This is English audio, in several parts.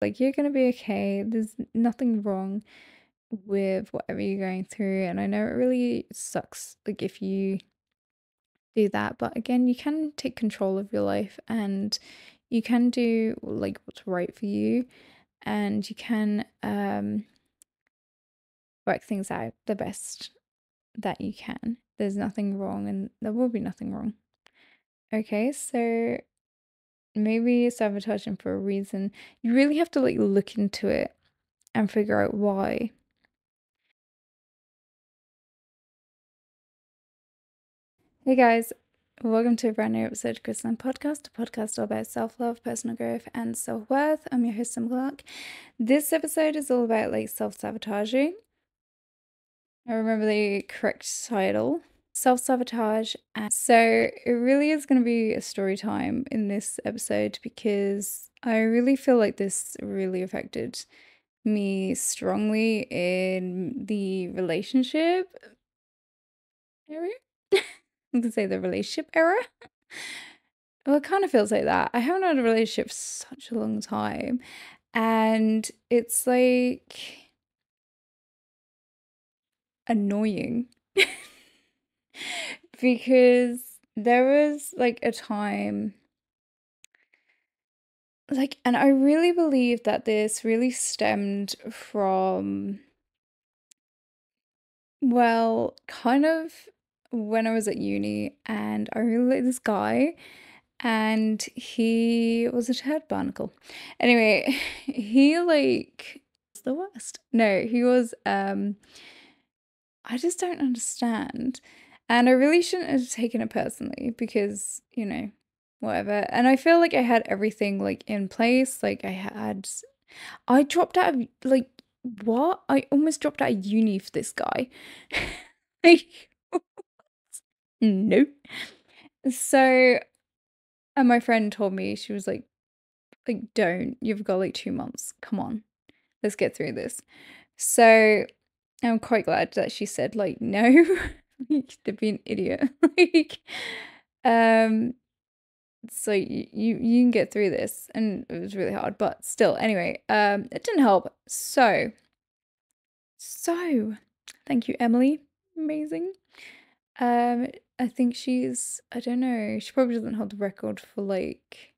Like, you're gonna be okay. There's nothing wrong with whatever you're going through. And I know it really sucks, like, if you do that. But again, you can take control of your life and you can do like what's right for you, and you can work things out the best that you can. There's nothing wrong and there will be nothing wrong. Okay, so maybe sabotaging for a reason. You really have to like look into it and figure out why. Hey guys, welcome to a brand new episode of Kristen Podcast, a podcast all about self-love, personal growth, and self-worth. I'm your host, Sam Clark. This episode is all about like self-sabotaging. I remember the correct title, self-sabotage. And so it really is going to be a story time in this episode because I really feel like this really affected me strongly in the relationship area. I'm gonna say the relationship era. Well, it kind of feels like that. I haven't had a relationship for such a long time, and it's like annoying because there was like a time, like, and I really believe that this really stemmed from, well, kind of when I was at uni, and I really liked this guy, and he was a turd barnacle. Anyway, he like was the worst. No, he was I just don't understand. And I really shouldn't have taken it personally because, you know, whatever. And I feel like I had everything like in place. Like I dropped out of like what? I almost dropped out of uni for this guy. Like no. So, and my friend told me, she was like, don't, you've got like 2 months. Come on, let's get through this. So I'm quite glad that she said like no. To be an idiot. Like, um, so you can get through this, and it was really hard, but still, anyway, it didn't help. So thank you, Emily. Amazing. I think I don't know, she probably doesn't hold the record for like,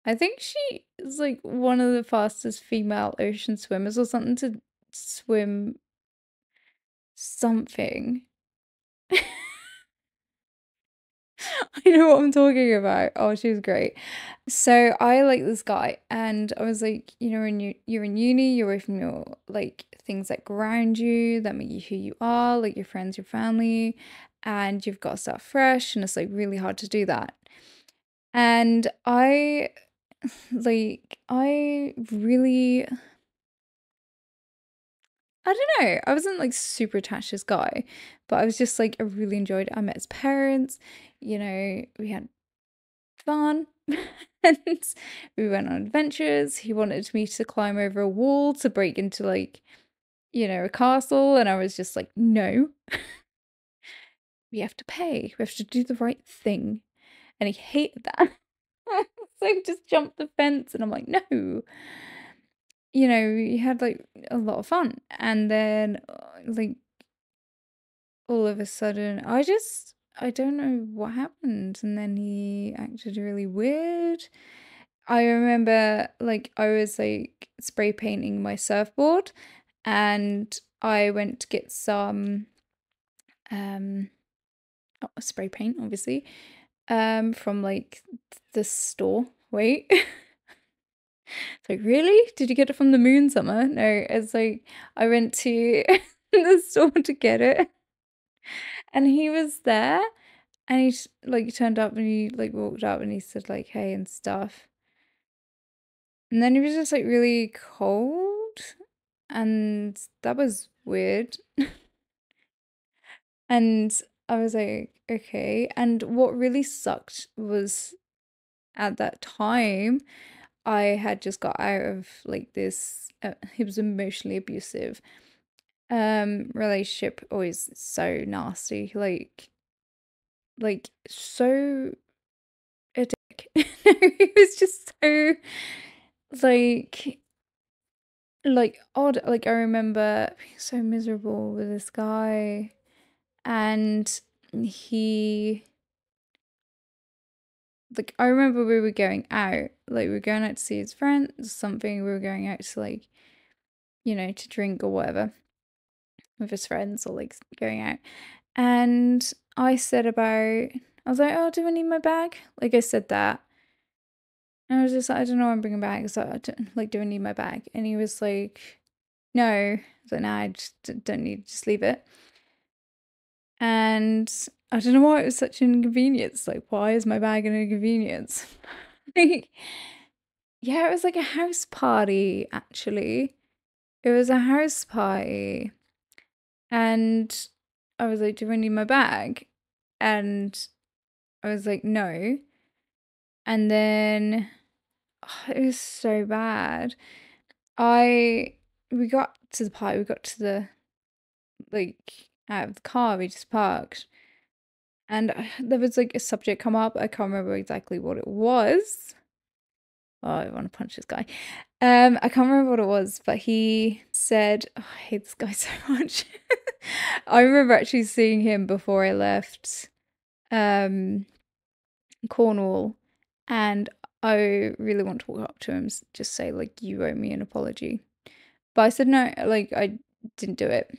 I think she is like one of the fastest female ocean swimmers or something to swim something. I know what I'm talking about. Oh, she was great. So I like this guy, and I was like, you know, when you're in uni, you're away from your like things that ground you, that make you who you are, like your friends, your family, and you've got to start fresh, and it's like really hard to do that. And I like I really I don't know. I wasn't like super attached to this guy, but I was just like I really enjoyed it. I met his parents, you know, we had fun. And we went on adventures. He wanted me to climb over a wall to break into like, you know, a castle, and I was just like, no. We have to pay. We have to do the right thing. And he hated that. So he just jumped the fence, and I'm like, no. You know, we had like a lot of fun. And then like all of a sudden, I don't know what happened. And then he acted really weird. I remember like I was like spray painting my surfboard, and I went to get some not spray paint obviously from like the store. Wait. It's like, really? Did you get it from the Moon Summer? No, it's like I went to the store to get it, and he was there, and he like turned up, and he like walked up, and he said like hey and stuff. And then he was just like really cold, and that was weird. And I was like, okay. And what really sucked was at that time, I had just got out of like this, he was emotionally abusive relationship, always so nasty, like so a dick. He was just so like odd. Like I remember being so miserable with this guy, and he like I remember we were going out, like we were going out to see his friends, or something. We were going out to like to drink or whatever with his friends, or like going out. And I was like, oh, do I need my bag? Like I said that. And I was just like, I don't know what I'm bringing back. So like, do I need my bag? And he was like, no. I was like, nah, I just don't need, just leave it. And I don't know why it was such an inconvenience. Like, why is my bag an inconvenience? Like, yeah, it was like a house party, actually. It was a house party. And I was like, do I need my bag? And I was like, no. And then it was so bad. We got to the party, we got to the like out of the car, we just parked. And there was like a subject come up. I can't remember exactly what it was. Oh, I want to punch this guy. I can't remember what it was, but he said, oh, I hate this guy so much. I remember actually seeing him before I left Cornwall, and I really want to walk up to him, just say like, you owe me an apology. But I said no, like I didn't do it.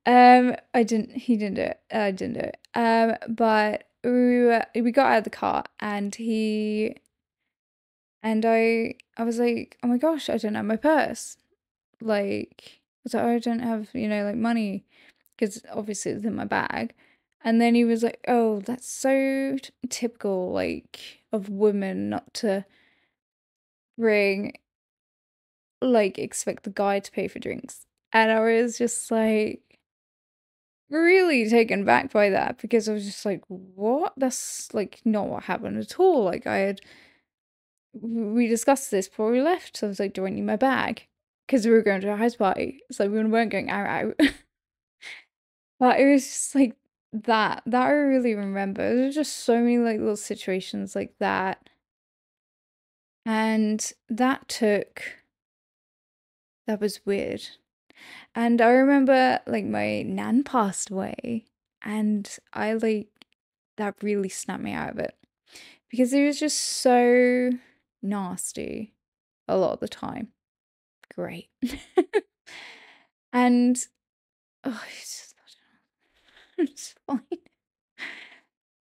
I didn't. He didn't do it. I didn't do it. But we got out of the car, and I was like, oh my gosh, I don't have my purse. Like, I was like, oh, I don't have like money, because obviously it's in my bag. And then he was like, oh, that's so typical, like, of women not to bring, like, expect the guy to pay for drinks. And I was just like really taken back by that, because I was just like, what? That's like not what happened at all. Like we discussed this before we left. So I was like, do I need my bag? Because we were going to a house party. So we weren't going out. But it was just like that I really remember. There's just so many like little situations like that. And that was weird. And I remember like my nan passed away, and I like that really snapped me out of it, because it was just so nasty a lot of the time. Great. And oh, it's fine.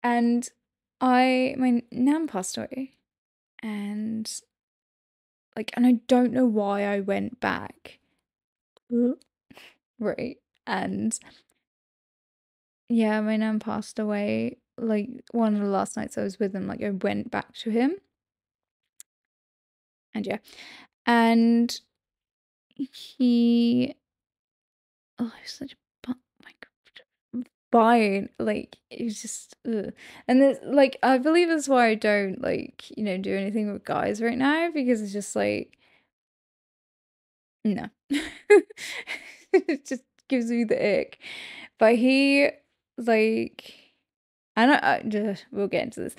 And my nan passed away, and and I don't know why I went back. Right. And yeah, my nan passed away. Like one of the last nights I was with him, like I went back to him. And yeah. And he he was such a my god, fine. Like it was just ugh. And there's like I believe that's why I don't like, do anything with guys right now, because it's just like no. It just gives me the ick. But he like we'll get into this.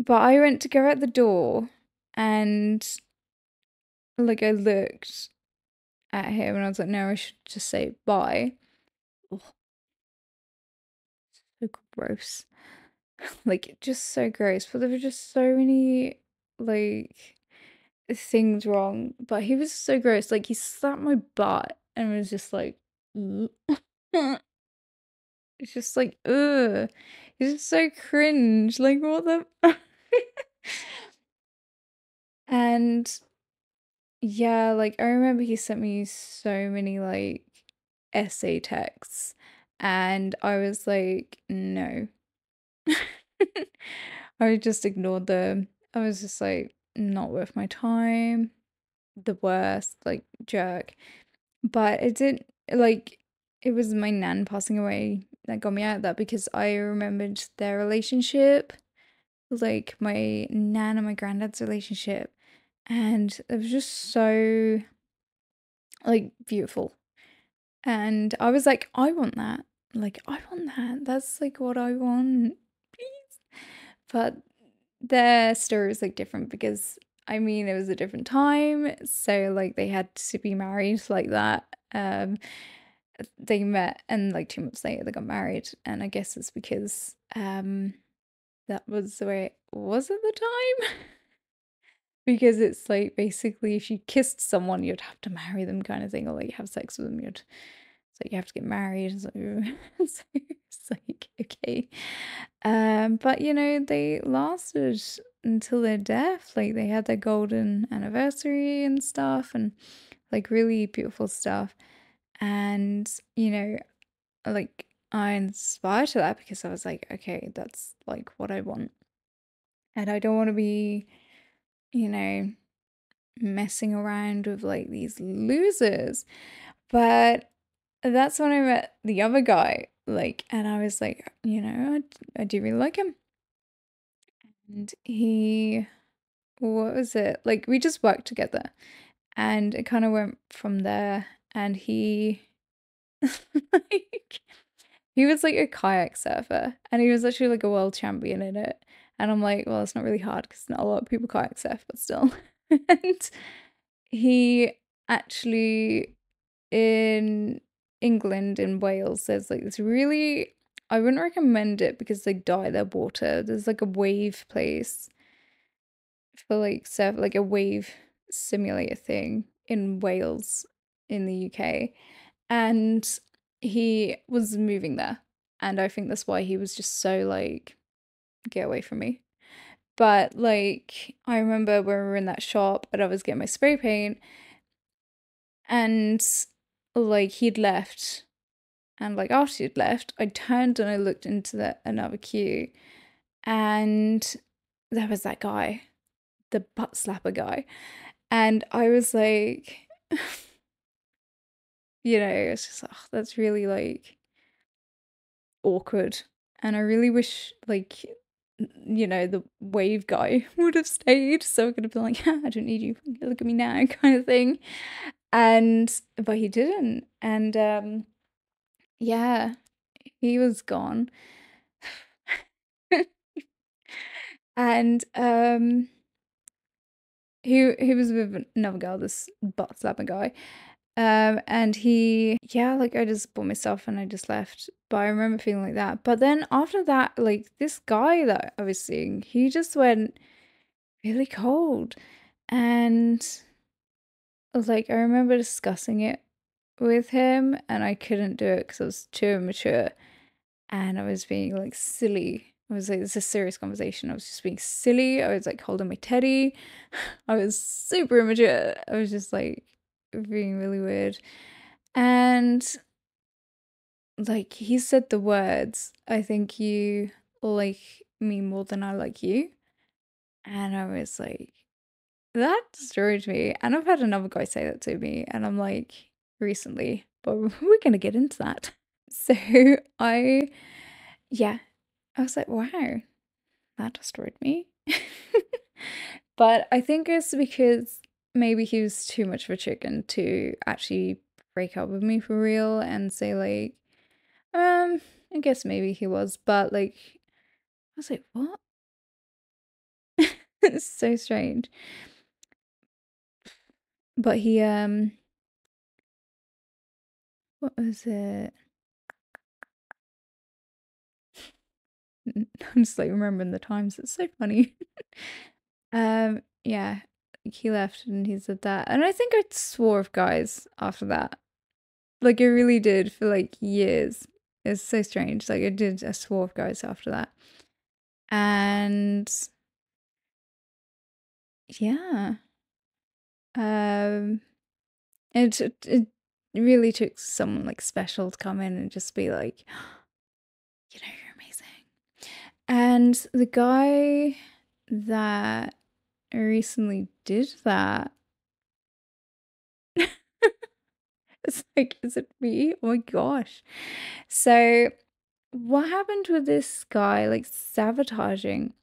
But I went to go out the door, and like I looked at him and I was like, no, I should just say bye. Ugh, so gross. Like just so gross. But there were just so many like things wrong. But he was so gross. Like he slapped my butt and was just like it's just like ugh. It's just so cringe. Like what the and yeah, like I remember he sent me so many like essay texts, and I was like, no. I just ignored them. I was just like, not worth my time. The worst, like jerk. But it did like it was my nan passing away that got me out of that, because I remembered their relationship, like my nan and my granddad's relationship, and it was just so like beautiful. And I was like, I want that. Like, I want that. That's like what I want. Please. but their story is like different because I mean it was a different time, so like they had to be married like that. They met and like 2 months later they got married, and I guess it's because that was the way it was at the time. Because it's like basically if you kissed someone you'd have to marry them kind of thing, or like have sex with them, you'd it's like you have to get married. So, so it's like okay. But you know, they lasted until their death. Like they had their golden anniversary and stuff, and like really beautiful stuff. And you know, like I inspired to that because I was like, okay, that's like what I want. And I don't want to be, you know, messing around with like these losers. But that's when I met the other guy, like, and I was like, you know, I do really like him. And he, what was it? Like, we just worked together and it kind of went from there. And he, like, he was like a kayak surfer and he was actually like a world champion in it. And I'm like, well, it's not really hard because not a lot of people kayak surf, but still. And he actually in England, in Wales, there's like this really, I wouldn't recommend it because they dye their water. There's like a wave place for like surf, like a wave simulator thing in Wales in the UK. And he was moving there. And I think that's why he was just so like, get away from me. But like, I remember when we were in that shop and I was getting my spray paint and like he'd left. And like after he'd left, I turned and I looked into another queue, and there was that guy, the butt slapper guy. And I was like, you know, it's just oh, that's really like awkward. And I really wish like you know, the wave guy would have stayed. So I could have been like, I don't need you. Look at me now, kind of thing. And but he didn't. And yeah, he was gone. And he was with another girl, this butt slapping guy. And he yeah, like I just bought my stuff and I just left. But I remember feeling like that. But then after that, like this guy that I was seeing, he just went really cold. And like I remember discussing it with him and I couldn't do it because I was too immature and I was being like silly. I was like, it's a serious conversation. I was just being silly. I was like holding my teddy. I was super immature. I was just like being really weird. And like he said the words, I think you like me more than I like you. And I was like, that destroyed me. And I've had another guy say that to me. And I'm like, recently, but we're going to get into that. So I, yeah, I was like, wow, that destroyed me. But I think it's because maybe he was too much of a chicken to actually break up with me for real and say like, I guess maybe he was, but like I was like, what? It's so strange. But he what was it? I'm just like remembering the times. It's so funny. Yeah, he left and he said that. And I think I swore of guys after that. Like I really did for like years. It's so strange. Like I swore of guys after that. And yeah. Um it really took someone like special to come in and just be like, you know, you're amazing. And the guy that recently did that, it's like, is it me? Oh my gosh. So, what happened with this guy, like sabotaging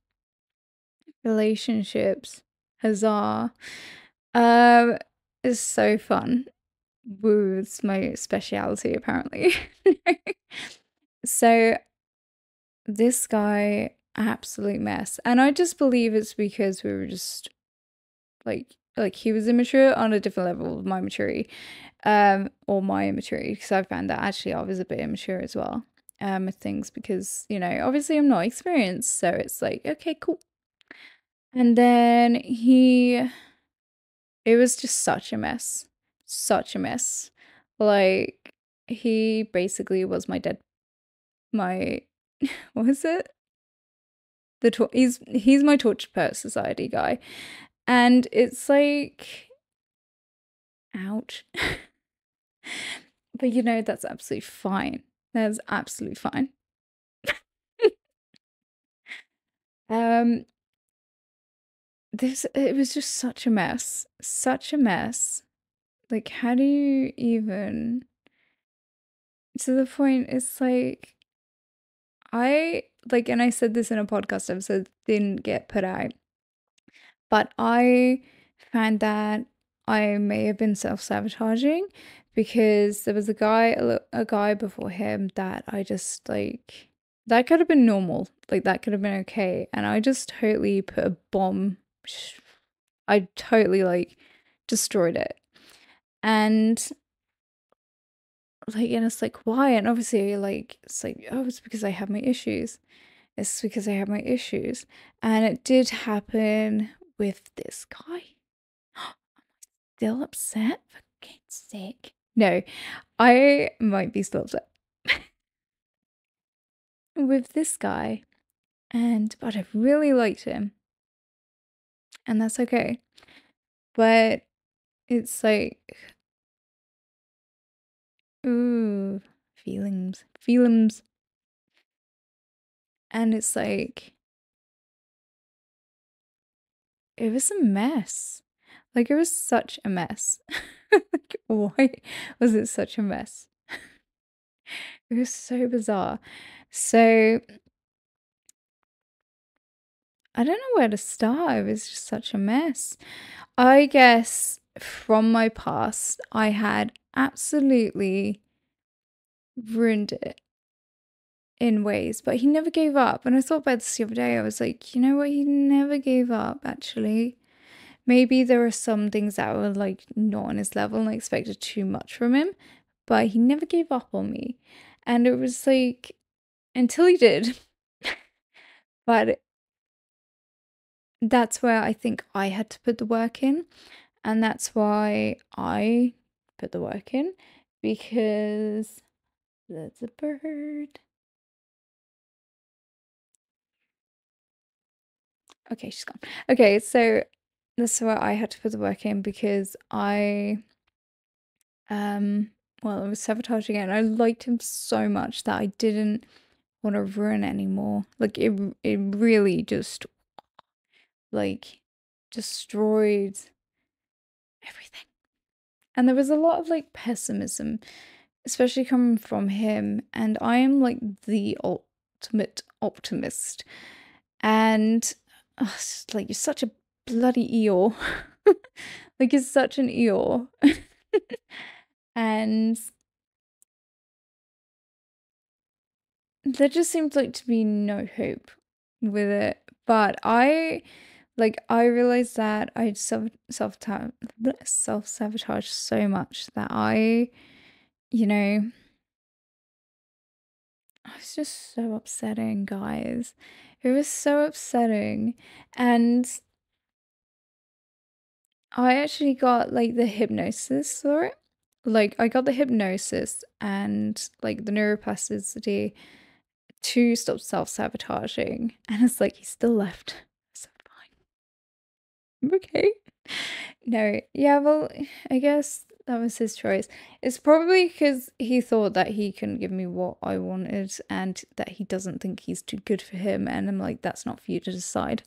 relationships? Huzzah. Um, is so fun. Woo, it's my speciality, apparently. So, this guy absolute mess. And I just believe it's because we were just like he was immature on a different level of my maturity, or my immaturity, because I found that actually I was a bit immature as well. With things because, obviously I'm not experienced, so it's like, okay, cool. And then it was just such a mess. Such a mess. Like, he basically was my, what was it? He's my torture per society guy. And it's like, ouch. But that's absolutely fine. That's absolutely fine. Um, it was just such a mess. Such a mess. Like, how do you even, to the point, it's like, and I said this in a podcast episode, didn't get put out, but I found that I may have been self-sabotaging because there was a guy before him that I just like, that could have been normal, like that could have been okay, and I just totally put a bomb. I totally like destroyed it, and and it's like, why? And obviously, like, it's like, oh, it's because I have my issues. It's because I have my issues. And it did happen with this guy. Still upset? For God's sake. No, I might be still upset with this guy. But I really liked him. And that's okay. But it's like, ooh, feelings. Feelings. And it's like, it was a mess. Like, it was such a mess. Like, why was it such a mess? It was so bizarre. So, I don't know where to start. It was just such a mess. I guess from my past, I had absolutely ruined it in ways, but he never gave up. And I thought about this the other day. I was like, you know what? He never gave up, actually. Maybe there were some things that were like not on his level and I expected too much from him, but he never gave up on me. And it was like, until he did. But that's where I think I had to put the work in. And that's why I put the work in, because that's a bird. Okay, she's gone. Okay, so that's why I had to put the work in, because I was sabotaging it, and I liked him so much that I didn't want to ruin anymore. Like, it really just like destroyed everything. And there was a lot of like pessimism, especially coming from him. And I am like the ultimate optimist. And it's like, you're such a bloody Eeyore. Like, you're such an Eeyore. And there just seemed like to be no hope with it. But I realized that I'd self sabotage so much that you know, it was just so upsetting, guys. It was so upsetting. And I actually got like the hypnosis for it. Like, I got the hypnosis and like the neuroplasticity to stop self-sabotaging. And it's like, he's still left. So fine. I'm okay. No, yeah, well, I guess that was his choice. It's probably because he thought that he couldn't give me what I wanted and that he doesn't think he's too good for him. And I'm like, that's not for you to decide.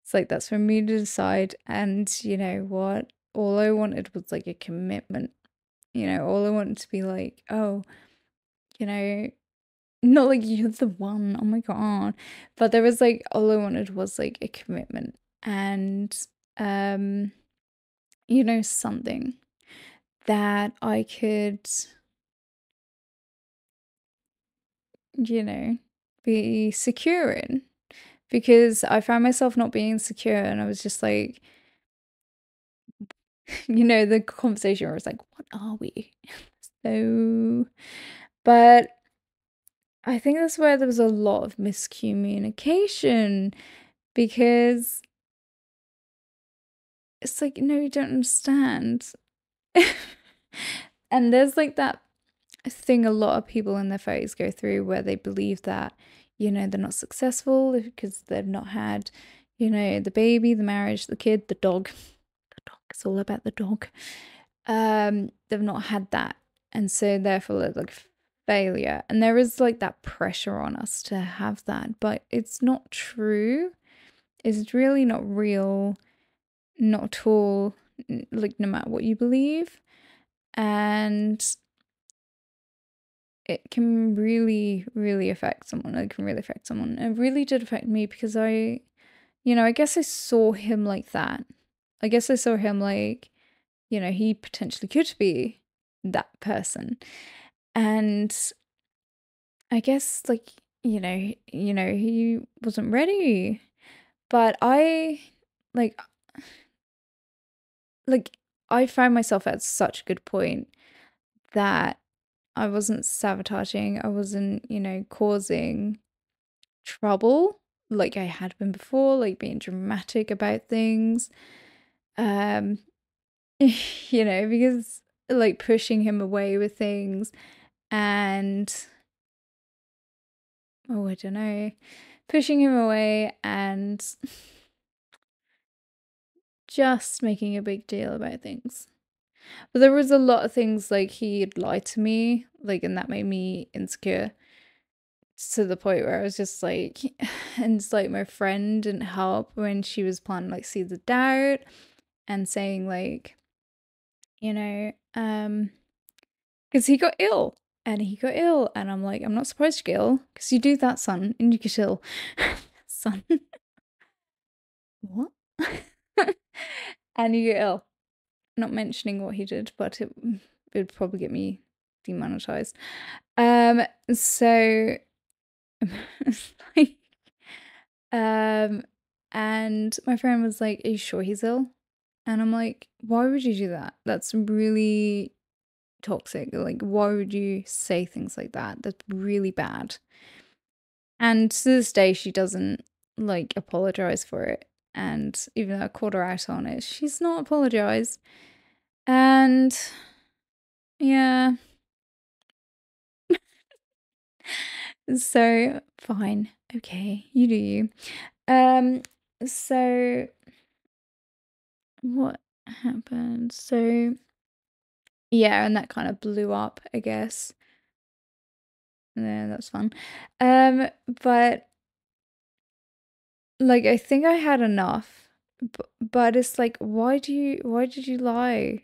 It's like, that's for me to decide. And you know what? All I wanted was like a commitment. All I wanted to be like, oh, you know, not like you're the one. Oh my God. But there was like, all I wanted was like a commitment. And, um, something that I could, you know, be secure in, because I found myself not being secure, and I was just like, the conversation where it's like, what are we? So, but I think that's where there was a lot of miscommunication, because it's like, no, you don't understand. And there's like that thing a lot of people in their 30s go through, where they believe that, they're not successful because they've not had, the baby, the marriage, the kid, the dog. The dog, it's all about the dog. They've not had that. And so therefore it's like failure. And there is like that pressure on us to have that, but it's not true. It's really not real, not at all, like no matter what you believe. And it can really, really affect someone. It can really affect someone. It really did affect me, because I guess I saw him like that. I guess I saw him like, he potentially could be that person. And I guess like, he wasn't ready. But like like I found myself at such a good point that I wasn't sabotaging, I wasn't, causing trouble like I had been before, like being dramatic about things. Um, because like pushing him away with things, and I don't know, pushing him away and just making a big deal about things. But there was a lot of things like he'd lied to me, like, and that made me insecure to the point where I was just like, and it's like my friend didn't help when she was planting like seeds of doubt and saying like, because he got ill. And he got ill, and I'm like, I'm not surprised you get ill, because you do that, son, and you get ill. Son. What? And you get ill. Not mentioning what he did, but it would probably get me demonetized. So like, and my friend was like, "Are you sure he's ill?" And I'm like, "Why would you do that? That's really toxic. Like, why would you say things like that? That's really bad." And to this day, she doesn't like apologize for it. And even though I called her out on it, she's not apologized. And yeah, so fine. Okay, you do you. So what happened? So yeah, and that kind of blew up, I guess. Yeah, that's fun. But like I think I had enough. But it's like, why did you lie?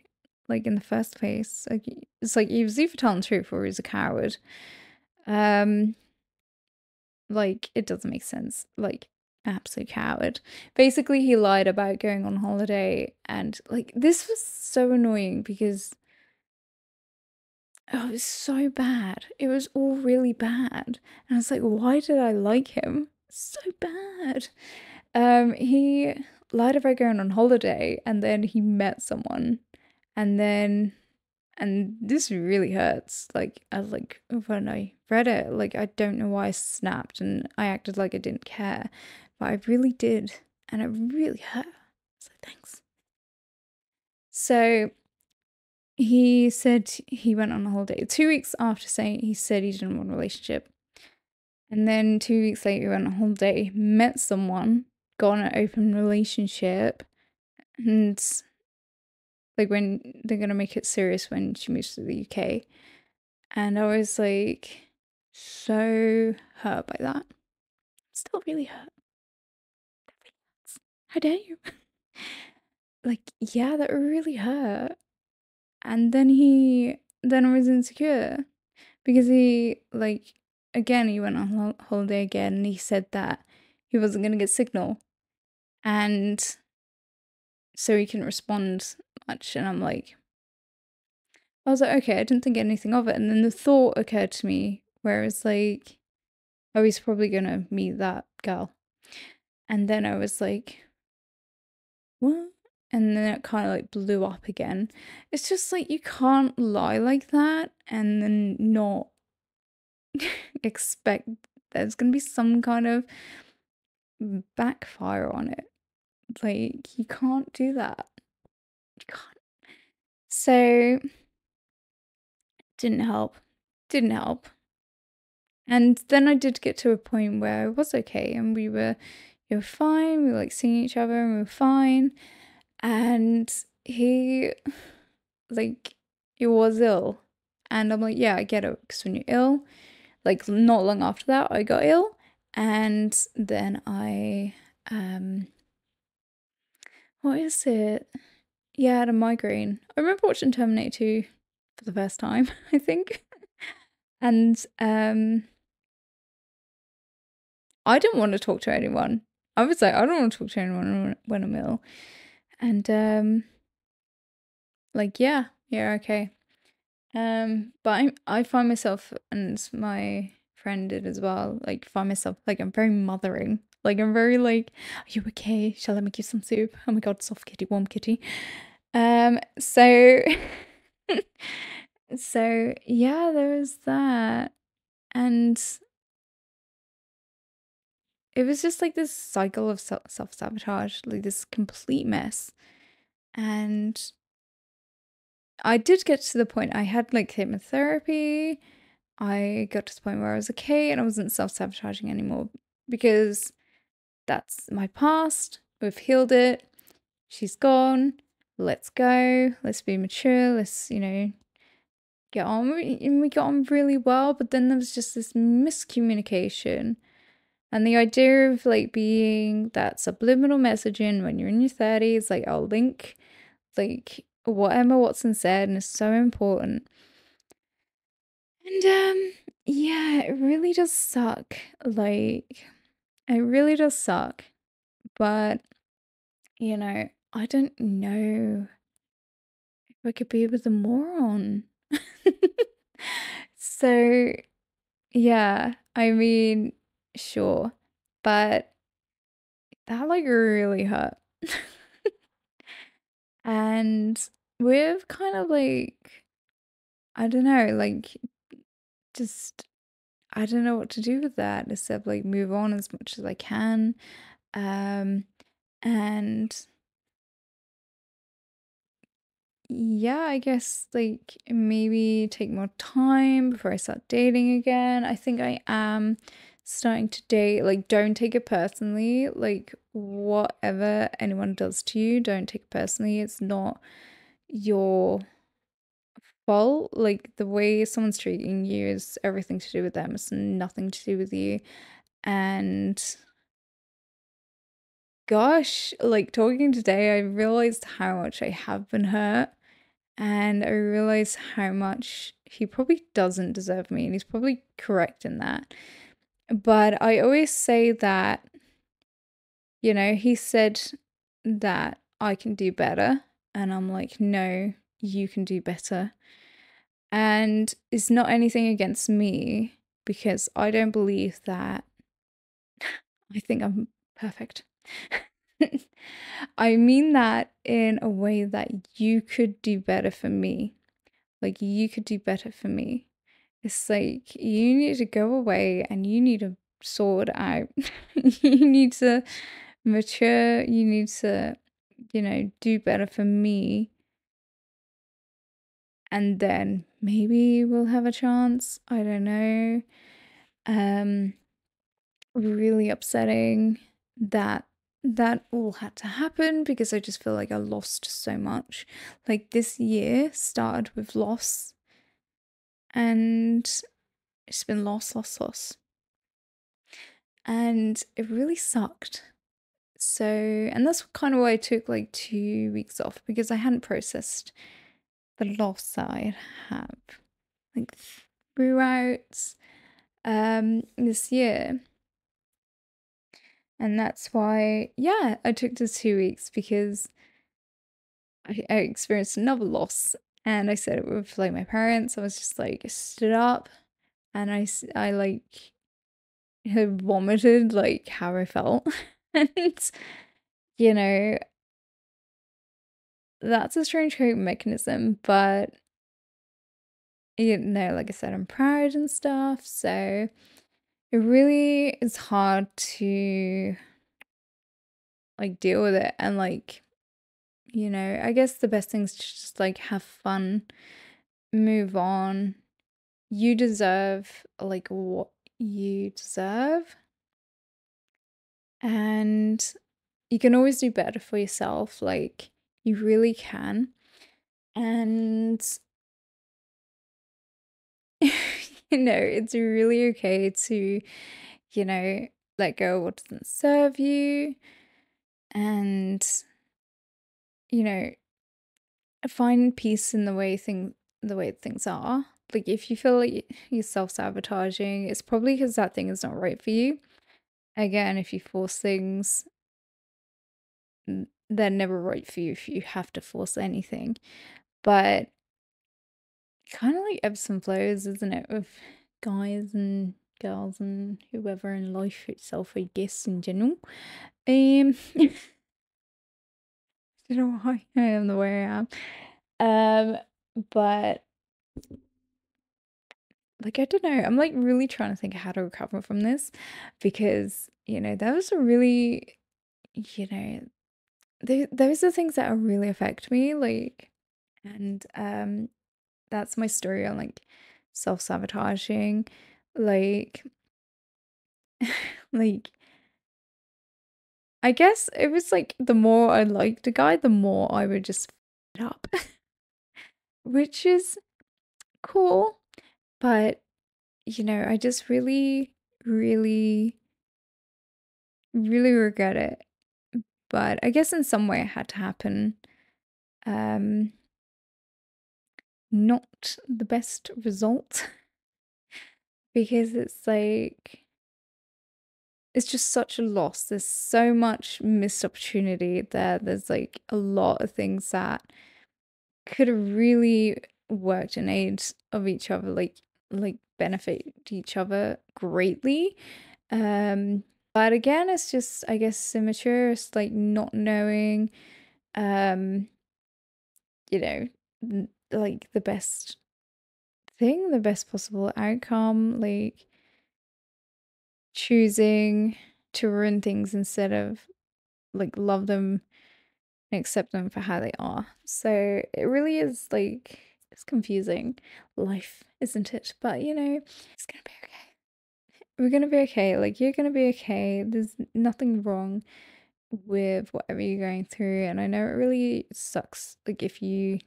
Like in the first place? Like it's like he was either telling the truth or he's a coward. Um Like, it doesn't make sense. Like, absolute coward. Basically, he lied about going on holiday, and like this was so annoying because oh, it was so bad. It was all really bad. And I was like, why did I like him? So bad. He lied about going on holiday, and then he met someone, and then and this really hurts. Like, I was like, when I read it, like, I don't know why I snapped and I acted like I didn't care, but I really did. And it really hurt. So, thanks. So, he said he went on a holiday 2 weeks after saying he said he didn't want a relationship. And then 2 weeks later, he went on holiday, met someone, got on an open relationship, and like when they're gonna make it serious when she moves to the UK. And I was like so hurt by that. Still really hurt. How dare you? Like, yeah, that really hurt. And then I was insecure because he, like, again, he went on holiday again and he said that he wasn't going to get signal. And so he couldn't respond much. And I was like, okay, I didn't think anything of it. And then the thought occurred to me where it was like, oh, he's probably gonna meet that girl. And then I was like, what? And then it kind of like blew up again. It's just like you can't lie like that and then not expect there's gonna be some kind of backfire on it. Like, you can't do that. You can't. So, didn't help. Didn't help. And then I did get to a point where I was okay and we were fine. We were like seeing each other and we were fine. And he, like, he was ill. And I'm like, yeah, I get it. Because when you're ill, like, not long after that, I got ill. And then what is it? Yeah, I had a migraine. I remember watching Terminator 2 for the first time, I think. And I didn't want to talk to anyone. I was like, I don't want to talk to anyone when I'm ill. And like, yeah, okay. But I find myself, and my friend did as well, like find myself like I'm very mothering. Like I'm very like, are you okay? Shall I make you some soup? Oh my god, soft kitty, warm kitty. So so yeah, there was that. And it was just like this cycle of self-sabotage, like this complete mess. And I did get to the point I had like chemotherapy. I got to the point where I was okay and I wasn't self-sabotaging anymore because that's my past. We've healed it. She's gone. Let's go. Let's be mature. Let's, get on. And we got on really well, but then there was just this miscommunication. And the idea of like being that subliminal messaging when you're in your 30s, like I'll link like what Emma Watson said, and it's so important. And yeah, it really does suck. Like it really does suck. But I don't know if I could be with a moron. So yeah, I mean, sure. But that like really hurt. And we've kind of like, I don't know, like just I don't know what to do with that except like move on as much as I can. Um and yeah, I guess like maybe take more time before I start dating again. I think I am starting to date. Like, don't take it personally. Like, whatever anyone does to you, don't take it personally. It's not your fault. Like, the way someone's treating you is everything to do with them, it's nothing to do with you. And gosh, like, talking today, I realized how much I have been hurt. And I realized how much he probably doesn't deserve me, and he's probably correct in that. But I always say that, he said that I can do better. And I'm like, no, you can do better. And it's not anything against me because I don't believe that I think I'm perfect. I mean that in a way that you could do better for me. Like, you could do better for me. It's like, you need to go away and you need to sort it out. You need to mature. You need to, do better for me. And then maybe we'll have a chance. I don't know. Um, Really upsetting that that all had to happen because I just feel like I lost so much. Like, this year started with loss, and it's been loss. And it really sucked. So, and that's kind of why I took like 2 weeks off, because I hadn't processed the loss that I had like throughout this year. And that's why, yeah, I took the 2 weeks, because I experienced another loss. And I said it with like my parents. I was just like, I stood up and I like had vomited like how I felt. And, you know, that's a strange coping mechanism, but like I said, I'm proud and stuff. So it really is hard to like deal with it. And like, I guess the best thing is to just like have fun, move on. You deserve like what you deserve. And you can always do better for yourself. Like, you really can. And, it's really okay to, let go of what doesn't serve you and, you know, find peace in the way things are. Like, if you feel like you're self-sabotaging, it's probably because that thing is not right for you. Again, if you force things, they're never right for you if you have to force anything. But kind of like ebbs and flows, isn't it? With guys and girls and whoever in life itself, I guess, in general. I don't know why I am the way I am. But like, I don't know. I'm like really trying to think of how to recover from this because, that was a really, you know, those are things that really affect me. Like, and that's my story on like self-sabotaging. Like, like I guess it was like the more I liked a guy, the more I would just f it up, which is cool, but, I just really, really, really regret it. But I guess in some way it had to happen. Um, Not the best result because it's like it's just such a loss. There's so much missed opportunity there. There's like a lot of things that could have really worked in aid of each other, like benefit each other greatly. But again, it's just I guess immature. It's like not knowing, um, you know, like the best thing, the best possible outcome, like choosing to ruin things instead of like love them and accept them for how they are. So it really is like it's confusing life, isn't it? But it's gonna be okay. We're gonna be okay. Like you're gonna be okay. There's nothing wrong with whatever you're going through. And I know it really sucks like if you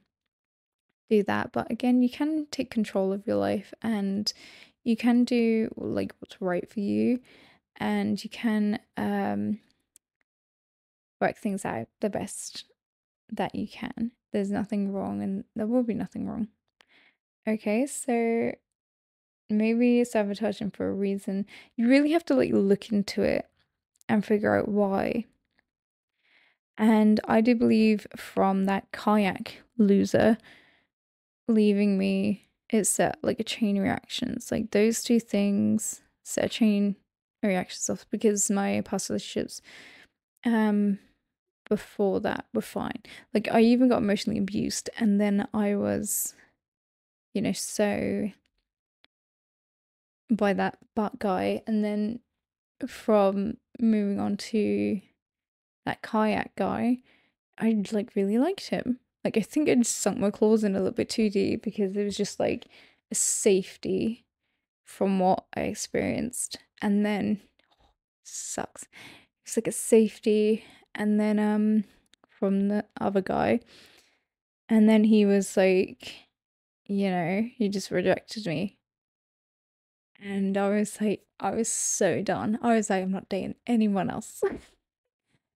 do that. But again, you can take control of your life and you can do like what's right for you and you can work things out the best that you can. There's nothing wrong and there will be nothing wrong. Okay, so maybe sabotaging for a reason. You really have to like look into it and figure out why. And I do believe from that kayak loser leaving me, it set like a chain reactions. Like those two things set a chain reactions off because my past relationships before that were fine. Like I even got emotionally abused and then I was, so by that butt guy and then from moving on to that kayak guy, I like really liked him. Like I think I just sunk my claws in a little bit too deep because it was just like a safety from what I experienced. And then sucks. It's like a safety and then from the other guy. And then he was like, he just rejected me. And I was like, I was so done. I was like, I'm not dating anyone else.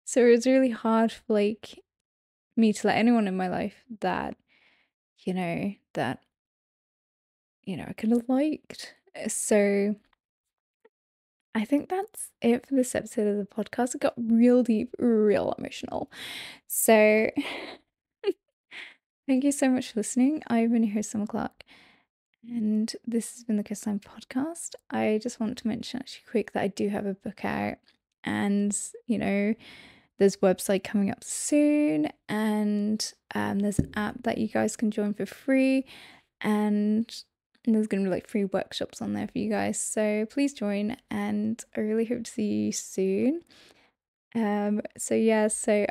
So it was really hard for like me to let anyone in my life that, that, I could have liked. So I think that's it for this episode of the podcast. It got real deep, real emotional. So thank you so much for listening. I've been your host, Summer Clark. And this has been the Kiss podcast. I just want to mention actually quick that I do have a book out, and there's a website coming up soon, and there's an app that you guys can join for free, and there's going to be like free workshops on there for you guys. So please join, and I really hope to see you soon. So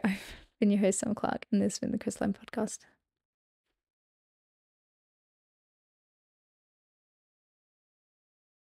I've been your host, Sam Clark, and this has been the Chris podcast.